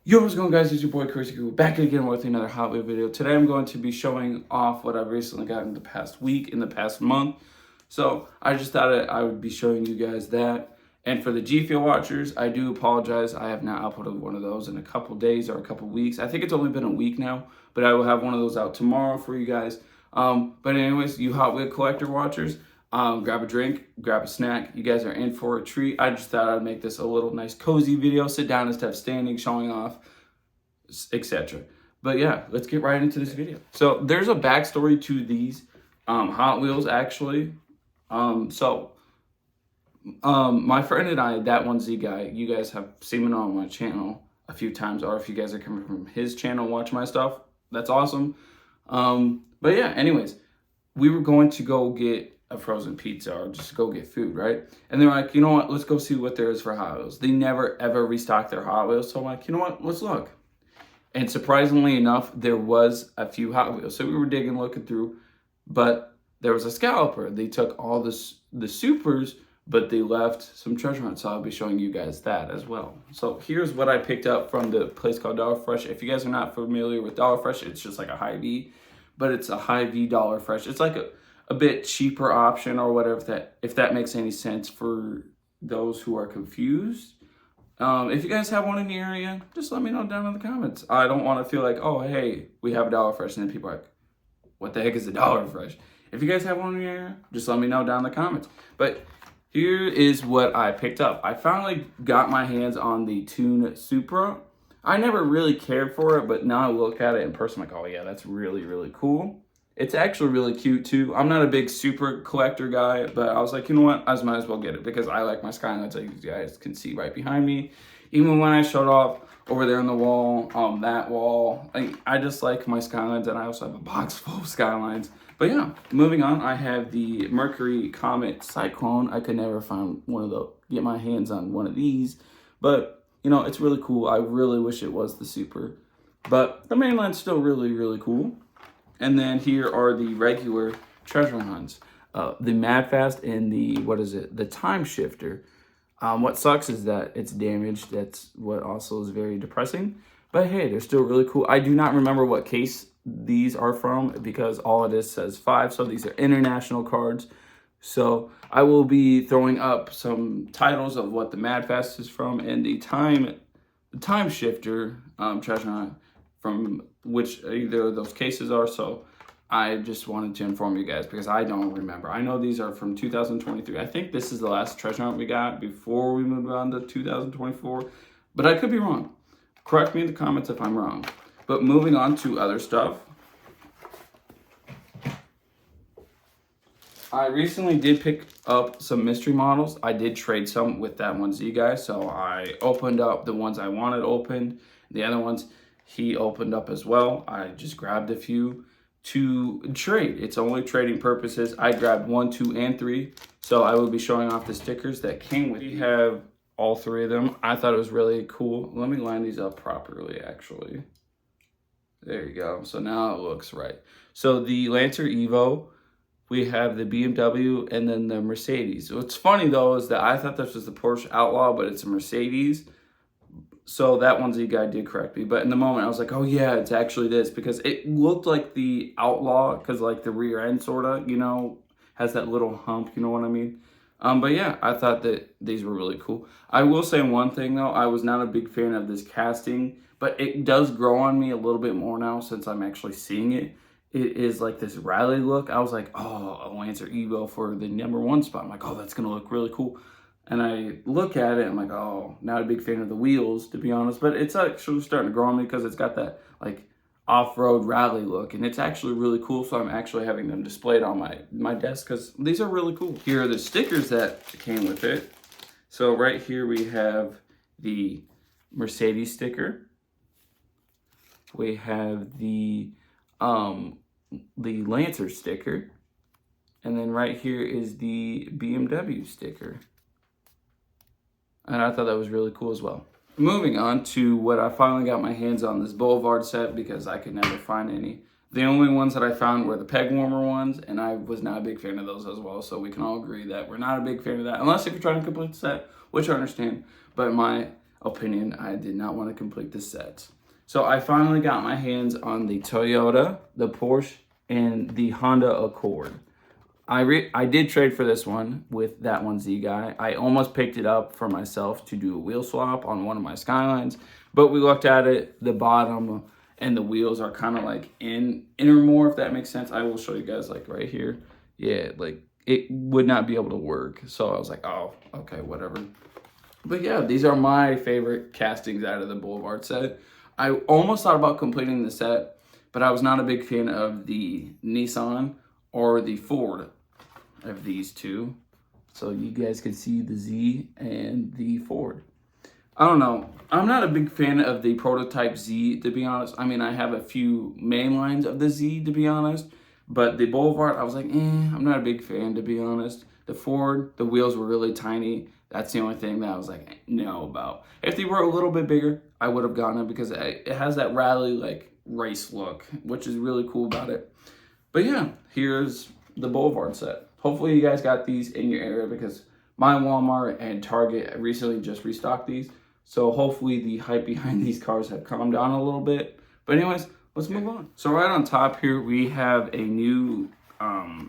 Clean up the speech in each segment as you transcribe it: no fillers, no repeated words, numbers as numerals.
Yo, what's going on, guys? It's your boy Crazy Guru back again with another Hot Wheel video. Today I'm going to be showing off what I've recently gotten in the past week, in the past month. So I just thought I would be showing you guys that. And for the G Fuel watchers, I do apologize. I have not uploaded one of those in a couple days or a couple weeks. I think it's only been a week now, but I will have one of those out tomorrow for you guys. But anyways, you Hot Wheel collector watchers, grab a drink, grab a snack. You guys are in for a treat. I just thought I'd make this a little nice cozy video, sit down instead of standing, showing off, etc. But yeah, let's get right into this video. So there's a backstory to these Hot Wheels actually. My friend and I, that one Z guy, you guys have seen him on my channel a few times, or if you guys are coming from his channel, watch my stuff, that's awesome. But yeah, anyways, we were going to go get a frozen pizza or just go get food, right? And they're like, you know what, let's go see what there is for Hot Wheels. They never ever restock their Hot Wheels, so I'm like, you know what, let's look. And surprisingly enough, there was a few Hot Wheels. So we were digging, looking through, but there was a scalper. They took all the supers, but they left some treasure hunts. So I'll be showing you guys that as well. So here's what I picked up from the place called Dollar Fresh. If you guys are not familiar with Dollar Fresh, it's just like a Hy-Vee, but it's a Hy-Vee Dollar Fresh. It's like a bit cheaper option or whatever, if that makes any sense for those who are confused. If you guys have one in the area, just let me know down in the comments. I don't want to feel like, oh, hey, we have a Dollar Fresh, and then people are like, what the heck is a Dollar Fresh? If you guys have one in the area, just let me know down in the comments. But here is what I picked up. I finally got my hands on the Toon Supra. I never really cared for it, but now I look at it in person, like, oh yeah, that's really, really cool. It's actually really cute too. I'm not a big super collector guy, but I was like, you know what? I might as well get it because I like my Skylines, like you guys can see right behind me. Even when I showed off over there on the wall, that wall, I just like my Skylines, and I also have a box full of Skylines. But yeah, moving on, I have the Mercury Comet Cyclone. I could never find get my hands on one of these, but you know, it's really cool. I really wish it was the Super, but the mainline's still really, really cool. And then here are the regular treasure hunts. The Mad Fast and the Time Shifter. What sucks is that it's damaged. That's what also is very depressing. But hey, they're still really cool. I do not remember what case these are from because all it is says 5. So these are international cards. So I will be throwing up some titles of what the Mad Fast is from and the Time Shifter treasure hunt from which either of those cases are. So I just wanted to inform you guys because I don't remember. I know these are from 2023. I think this is the last treasure hunt we got before we moved on to 2024, but I could be wrong. Correct me in the comments if I'm wrong. But moving on to other stuff. I recently did pick up some mystery models. I did trade some with that one Z guy. So I opened up the ones I wanted opened. The other ones he opened up as well. I just grabbed a few to trade. It's only trading purposes. I grabbed 1, 2, and 3. So I will be showing off the stickers that came with it. We have all 3 of them. I thought it was really cool. Let me line these up properly, actually. There you go. So now it looks right. So the Lancer Evo, we have the BMW, and then the Mercedes. What's funny though is that I thought this was the Porsche Outlaw, but it's a Mercedes. So that one Z guy did correct me, but in the moment I was like, oh yeah, it's actually this, because it looked like the Outlaw, because like the rear end sort of, you know, has that little hump, you know what I mean? But yeah, I thought that these were really cool. I will say one thing though, I was not a big fan of this casting, but it does grow on me a little bit more now since I'm actually seeing it. It is like this rally look. I was like, oh, a Lancer Evo for the #1 spot. I'm like, oh, that's gonna look really cool. And I look at it, I'm like, oh, not a big fan of the wheels, to be honest. But it's actually starting to grow on me because it's got that like off-road rally look, and it's actually really cool. So I'm actually having them displayed on my desk because these are really cool. Here are the stickers that came with it. So right here we have the Mercedes sticker. We have the Lancer sticker, and then right here is the BMW sticker. And I thought that was really cool as well. Moving on to what I finally got my hands on, this Boulevard set, because I could never find any. The only ones that I found were the peg warmer ones, and I was not a big fan of those as well. So we can all agree that we're not a big fan of that, unless if you're trying to complete the set, which I understand. But opinion, I did not want to complete the sets. So I finally got my hands on the Toyota, the Porsche, and the Honda Accord. I did trade for this one with that one Z guy. I almost picked it up for myself to do a wheel swap on one of my Skylines, but we looked at it, the bottom and the wheels are kind of like inner more, if that makes sense. I will show you guys like right here. Yeah, like it would not be able to work. So I was like, oh, okay, whatever. But yeah, these are my favorite castings out of the Boulevard set. I almost thought about completing the set, but I was not a big fan of the Nissan or the Ford of these two. So you guys can see the Z and the Ford. I don't know. I'm not a big fan of the prototype Z, to be honest. I mean, I have a few main lines of the Z, to be honest. But the Boulevard, I was like, I'm not a big fan, to be honest. The Ford, the wheels were really tiny. That's the only thing that I was like, no about. If they were a little bit bigger, I would have gotten it because it has that rally, like, race look, which is really cool about it. But yeah, here's the Boulevard set. Hopefully you guys got these in your area because my Walmart and Target recently just restocked these. So hopefully the hype behind these cars have calmed down a little bit. But anyways, let's move on. So right on top here, we have a new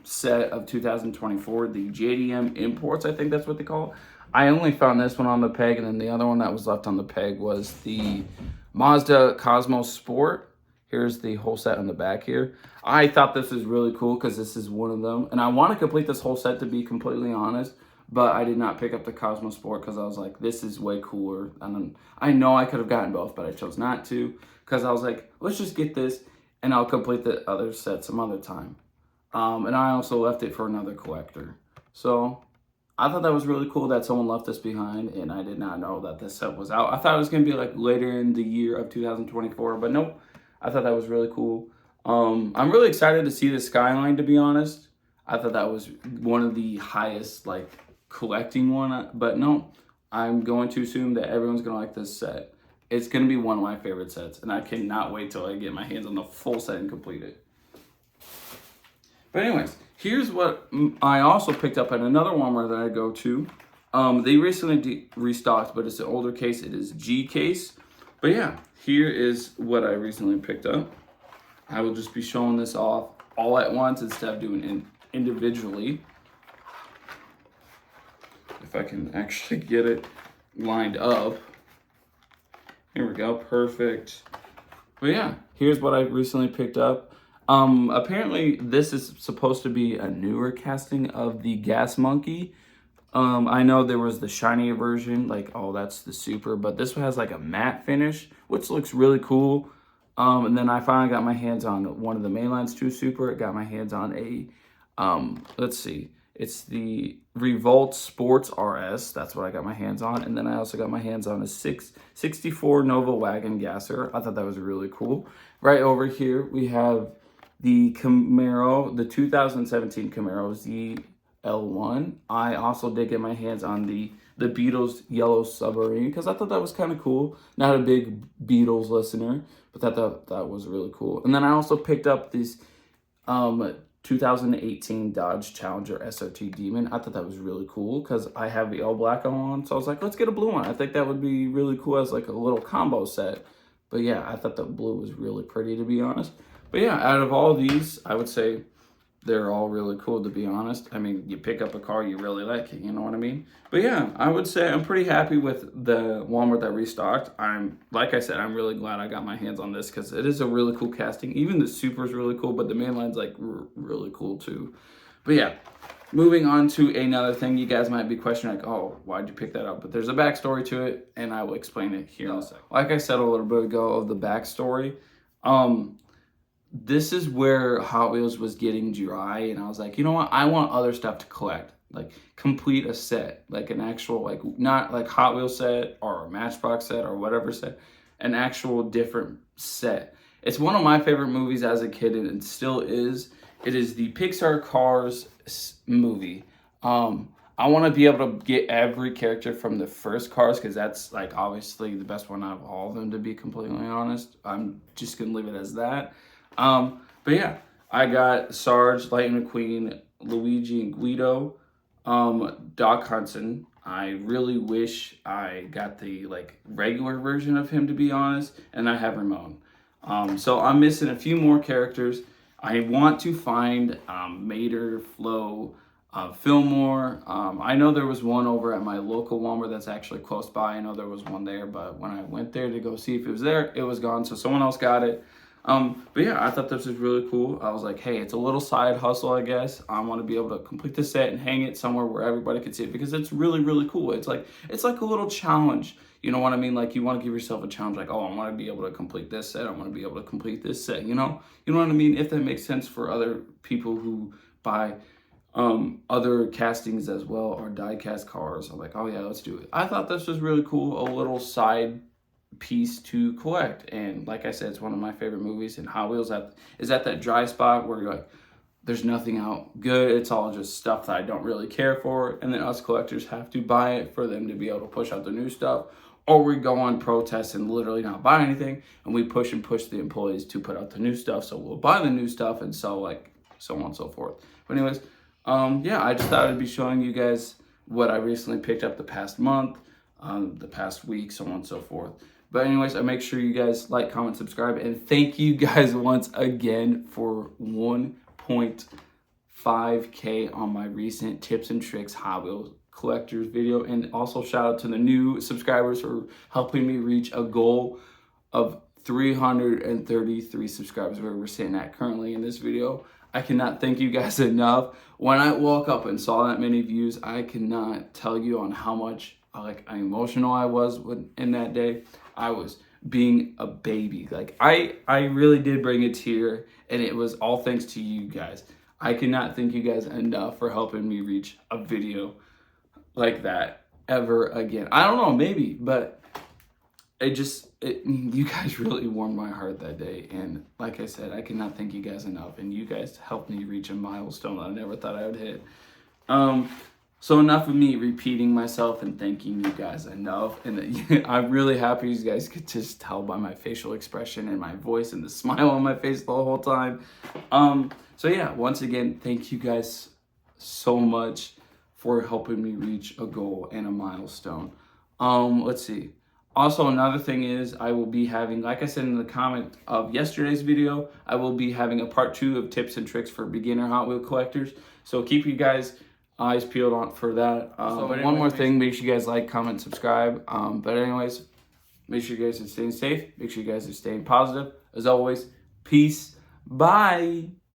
set of 2024, the JDM Imports, I think that's what they call it. I only found this one on the peg, and then the other one that was left on the peg was the Mazda Cosmos Sport. Here's the whole set on the back here. I thought this was really cool because this is one of them. And I want to complete this whole set, to be completely honest. But I did not pick up the Cosmos Sport because I was like, this is way cooler. And then I know I could have gotten both, but I chose not to. Because I was like, let's just get this and I'll complete the other set some other time. And I also left it for another collector. So I thought that was really cool that someone left this behind, and I did not know that this set was out. I thought it was going to be like later in the year of 2024, but nope. I thought that was really cool. I'm really excited to see the Skyline, to be honest. I thought that was one of the highest, like, collecting one, but no. I'm going to assume that everyone's going to like this set. It's going to be one of my favorite sets, and I cannot wait till I get my hands on the full set and complete it. But anyways, here's what I also picked up at another Walmart that I go to. They recently restocked, but it's an older case. It is G case. But yeah, here is what I recently picked up. I will just be showing this off all at once instead of doing it individually. If I can actually get it lined up. Here we go, perfect. But yeah, here's what I recently picked up. Apparently this is supposed to be a newer casting of the Gas Monkey. I know there was the shinier version, like, oh, that's the Super, but this one has like a matte finish, which looks really cool. And then I finally got my hands on one of the Mainlines 2 Super. I got my hands on a, let's see, it's the Revolt Sports RS. That's what I got my hands on. And then I also got my hands on a 64 Nova Wagon Gasser. I thought that was really cool. Right over here, we have the Camaro, the 2017 Camaro ZL1. I also did get my hands on the Beatles Yellow Submarine because I thought that was kind of cool. Not a big Beatles listener, but that was really cool. And then I also picked up this 2018 Dodge Challenger SRT Demon. I thought that was really cool because I have the all black on, so I was like, let's get a blue one. I think that would be really cool as like a little combo set. But yeah, I thought the blue was really pretty, to be honest. But yeah, out of all these, I would say they're all really cool, to be honest. I mean, you pick up a car, you really like it, you know what I mean? But yeah, I would say I'm pretty happy with the Walmart that restocked. Like I said, I'm really glad I got my hands on this because it is a really cool casting. Even the Super is really cool, but the Mainline's like really cool too. But yeah, moving on to another thing, you guys might be questioning like, oh, why'd you pick that up? But there's a backstory to it, and I will explain it here in a second. Like I said a little bit ago of the backstory, this is where Hot Wheels was getting dry, and I was like, you know what? I want other stuff to collect, like complete a set, like an actual, like not like Hot Wheels set or a Matchbox set or whatever set, an actual different set. It's one of my favorite movies as a kid, and it still is. It is the Pixar Cars movie. I want to be able to get every character from the first Cars because that's like obviously the best one out of all of them, to be completely honest. I'm just gonna leave it as that. But yeah, I got Sarge, Lightning McQueen, Luigi and Guido, Doc Hudson. I really wish I got the like regular version of him, to be honest, and I have Ramon. So I'm missing a few more characters. I want to find Mater, Flo, Fillmore. I know there was one over at my local Walmart that's actually close by. I know there was one there, but when I went there to go see if it was there, it was gone. So someone else got it. But yeah, I thought this was really cool. I was like, hey, it's a little side hustle, I guess. I want to be able to complete the set and hang it somewhere where everybody can see it because it's really, really cool. It's like a little challenge. You know what I mean? Like you want to give yourself a challenge, like, oh, I want to be able to complete this set. I want to be able to complete this set. You know what I mean? If that makes sense for other people who buy other castings as well or die cast cars. I'm like, oh yeah, let's do it. I thought this was really cool. A little side piece to collect, and like I said, it's one of my favorite movies. And Hot Wheels is at that dry spot where you're like, there's nothing out good, it's all just stuff that I don't really care for, and then us collectors have to buy it for them to be able to push out the new stuff, or we go on protests and literally not buy anything, and we push the employees to put out the new stuff, so we'll buy the new stuff and sell, like, so on and so forth. But anyways, yeah, I just thought I'd be showing you guys what I recently picked up the past month, the past week, so on and so forth. But anyways, I make sure you guys like, comment, subscribe, and thank you guys once again for 1.5K on my recent tips and tricks Hot Wheels collectors video. And also shout out to the new subscribers for helping me reach a goal of 333 subscribers, where we're sitting at currently in this video. I cannot thank you guys enough. When I woke up and saw that many views, I cannot tell you on how much emotional I was in that day. I was being a baby. Like I really did bring a tear, and it was all thanks to you guys. I cannot thank you guys enough for helping me reach a video like that ever again. I don't know, maybe, but you guys really warmed my heart that day. And like I said, I cannot thank you guys enough, and you guys helped me reach a milestone I never thought I would hit. So enough of me repeating myself and thanking you guys enough. And I'm really happy you guys could just tell by my facial expression and my voice and the smile on my face the whole time. So yeah, once again, thank you guys so much for helping me reach a goal and a milestone. Let's see. Also, another thing is I will be having, like I said in the comment of yesterday's video, I will be having a part 2 of tips and tricks for beginner Hot Wheel collectors. So keep you guys eyes peeled on for that. One more thing, make sure you guys like, comment, subscribe. But anyways, make sure you guys are staying safe. Make sure you guys are staying positive. As always, peace. Bye.